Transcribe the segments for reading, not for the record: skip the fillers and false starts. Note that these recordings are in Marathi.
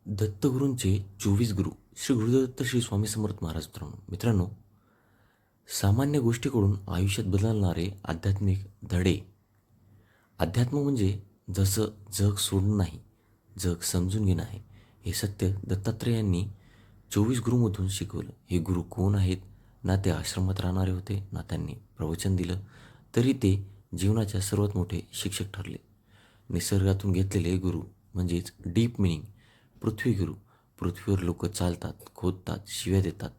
दत्तगुरूंचे 24 गुरु श्री गुरुदत्त श्री स्वामी समर्थ महाराज. मित्रांनो, सामान्य गोष्टीकडून आयुष्यात बदलणारे आध्यात्मिक धडे. अध्यात्म म्हणजे जसं जग सोडणं नाही, जग समजून घेणं आहे. हे सत्य दत्तात्रेयांनी 24 गुरुमधून शिकवलं. हे गुरु कोण आहेत? ना ते आश्रमात राहणारे होते, ना त्यांनी प्रवचन दिलं, तरी ते जीवनाच्या सर्वात मोठे शिक्षक ठरले. निसर्गातून घेतलेले गुरु म्हणजेच डीप मिनिंग. पृथ्वी गुरु. पृथ्वीवर लोक चालतात, खोदतात, शिव्या देतात,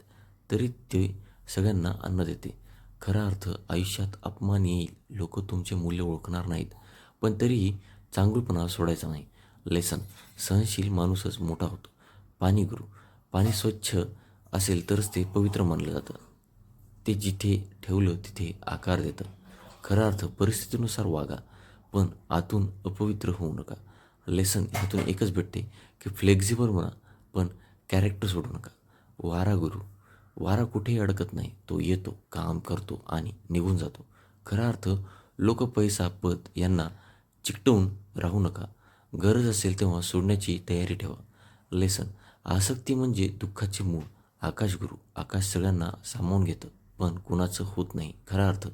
तरी ते सगळ्यांना अन्न देते. खरा अर्थ, आयुष्यात अपमान येईल, लोक तुमचे मूल्य ओळखणार नाहीत, पण तरीही चांगुलपणा सोडायचा नाही. लेसन. सहनशील माणूसच मोठा होतो. पाणी गुरु. पाणी स्वच्छ असेल तरच ते पवित्र मानलं जातं. ते जिथे ठेवलं तिथे आकार देतं. खरा अर्थ, परिस्थितीनुसार वागा, पण आतून अपवित्र होऊ नका. लेसन ह्यातून एकच भेटते की फ्लेक्झिबल बना, पण कॅरेक्टर सोडू नका. वारा गुरु. वारा कुठेही अडकत नाही, तो येतो, काम करतो आणि निघून जातो. खरा अर्थ, लोक, पैसा, पद यांना चिकटवून राहू नका. गरज असेल तेव्हा सोडण्याची तयारी ठेवा. लेसन. आसक्ती म्हणजे दुःखाचे मूळ. आकाश गुरु. आकाश सगळ्यांना सामावून घेतं, पण कुणाचं होत नाही. खरा अर्थ,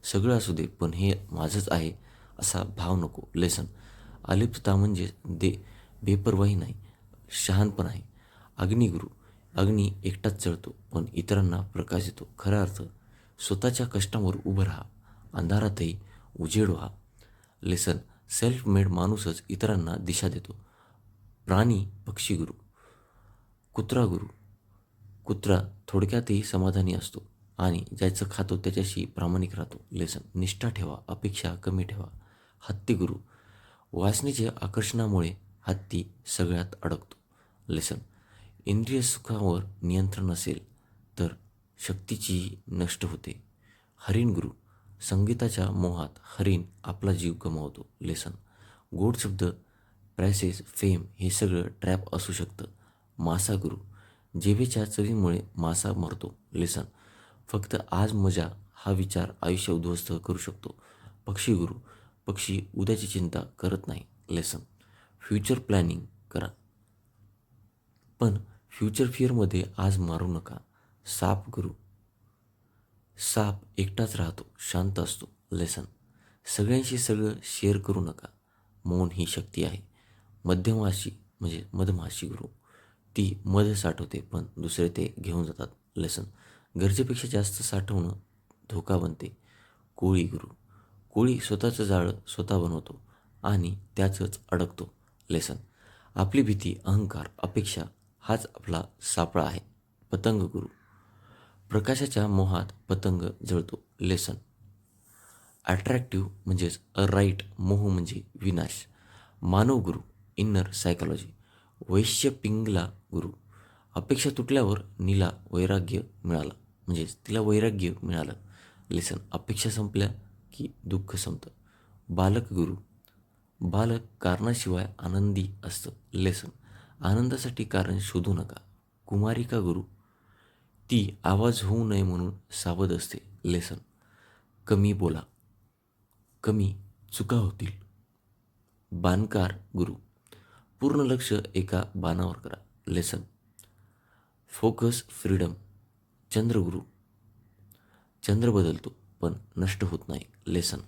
सगळं असू दे, पण हे माझंच आहे असा भाव नको. लेसन. अलिप्तता म्हणजे बेपर्वाही नाही, शहाणपण आहे. अग्निगुरु. अग्नी एकटाच जळतो, पण इतरांना प्रकाश देतो. खरा अर्थ, स्वतःच्या कष्टावर उभं राहा, अंधारातही उजेड व्हा. लेसन. सेल्फ मेड माणूसच इतरांना दिशा देतो. प्राणी पक्षी गुरु. कुत्रा गुरु. कुत्रा थोडक्यातही समाधानी असतो आणि ज्याचं खातो त्याच्याशी प्रामाणिक राहतो. लेसन. निष्ठा ठेवा, अपेक्षा कमी ठेवा. हत्ती गुरु. वासनेच्या आकर्षणामुळे हत्ती सगळ्यात अडकतो. लेसन. इंद्रिय सुखावर नियंत्रण नसेल तर शक्तीची नष्ट होते. हरिण गुरु. संगीताच्या मोहात हरिण आपला जीव गमावतो. लेसन. गोड शब्द, प्रायसेस, फेम हे सगळं ट्रॅप असू शकतं. मासा गुरु. जिभेच्या चवीमुळे मासा मरतो. लेसन. फक्त आज मजा हा विचार आयुष्य उद्ध्वस्त करू शकतो. पक्षी गुरु. पक्षी उद्याची चिंता करत नाही. लेसन. फ्युचर प्लॅनिंग करा, पण फ्युचर फिअरमध्ये आज मारू नका. साप गुरु. साप एकटाच राहतो, शांत असतो. लेसन. सगळ्यांशी सगळं शेअर करू नका. मौन ही शक्ती आहे. मध्यमाशी म्हणजे मधमाशी गुरु. ती मध साठवते, पण दुसरे ते घेऊन जातात. लेसन. गरजेपेक्षा जास्त साठवणं धोका बनते. कोळी गुरु. कोळी स्वतःचं जाळं स्वतः बनवतो आणि त्याचंच अडकतो. लेसन. आपली भीती, अहंकार, अपेक्षा हाच आपला सापळा आहे. पतंग गुरु. प्रकाशाच्या मोहात पतंग जळतो. लेसन. अट्रॅक्टिव्ह म्हणजेच अ राईट. मोह म्हणजे विनाश. मानव गुरु. Inner psychology. वैश्य पिंगला गुरु. अपेक्षा तुटल्यावर नीला वैराग्य मिळालं, म्हणजेच तिला वैराग्य मिळालं. लेसन. अपेक्षा संपल्या की दुःख संपतं. बालक गुरु. बालक कारणाशिवाय आनंदी असतं. लेसन. आनंदासाठी कारण शोधू नका. कुमारिका गुरु. ती आवाज होऊ नये म्हणून सावध असते. लेसन. कमी बोला, कमी चुका होतील. बाणकार गुरु. पूर्ण लक्ष एका बाणावर करा. लेसन. Focus, freedom. चंद्रगुरु. चंद्र बदलतो पण नष्ट होत नाही. लेसन.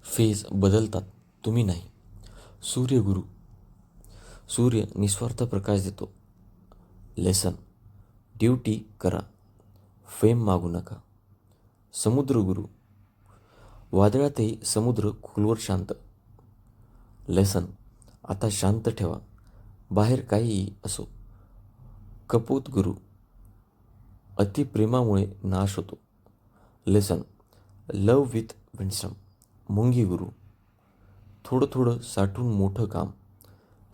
फेज बदलतात, तुम्ही नाही. सूर्यगुरु. सूर्य निस्वार्थ प्रकाश देतो. लेसन. ड्युटी करा, फेम मागू नका. समुद्रगुरु. वादळातही समुद्र खोलवर शांत. लेसन. आता शांत ठेवा, बाहेर काहीही असो. कपोत गुरु. अतिप्रेमामुळे नाश होतो. लेसन. Love with wisdom. मुंगी गुरु. थोडं थोडं साठवून मोठं काम.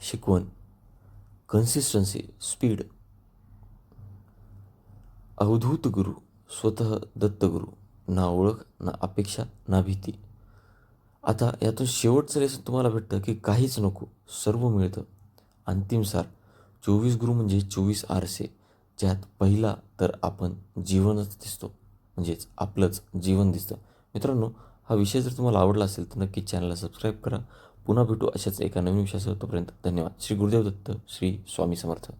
शिकवण. Consistency, speed. अवधूत गुरु. स्वतः दत्तगुरु. ना ओळख, ना अपेक्षा, ना भीती. आता यातून शेवटचं लेसन तुम्हाला भेटतं की काहीच नको, सर्व मिळतं. अंतिम सार. 24 गुरु म्हणजे 24 आरसे, ज्यात पहिला तर आपण जीवनच दिसतो, म्हणजेच आपलंच जीवन दिसतं. मित्रांनो, हा विषय जर तुम्हाला आवडला असेल तर नक्की चॅनलला सबस्क्राईब करा. पुन्हा भेटू अशाच एका नवीन विषयासह. तोपर्यंत धन्यवाद. श्री गुरुदेव दत्त. श्री स्वामी समर्थ.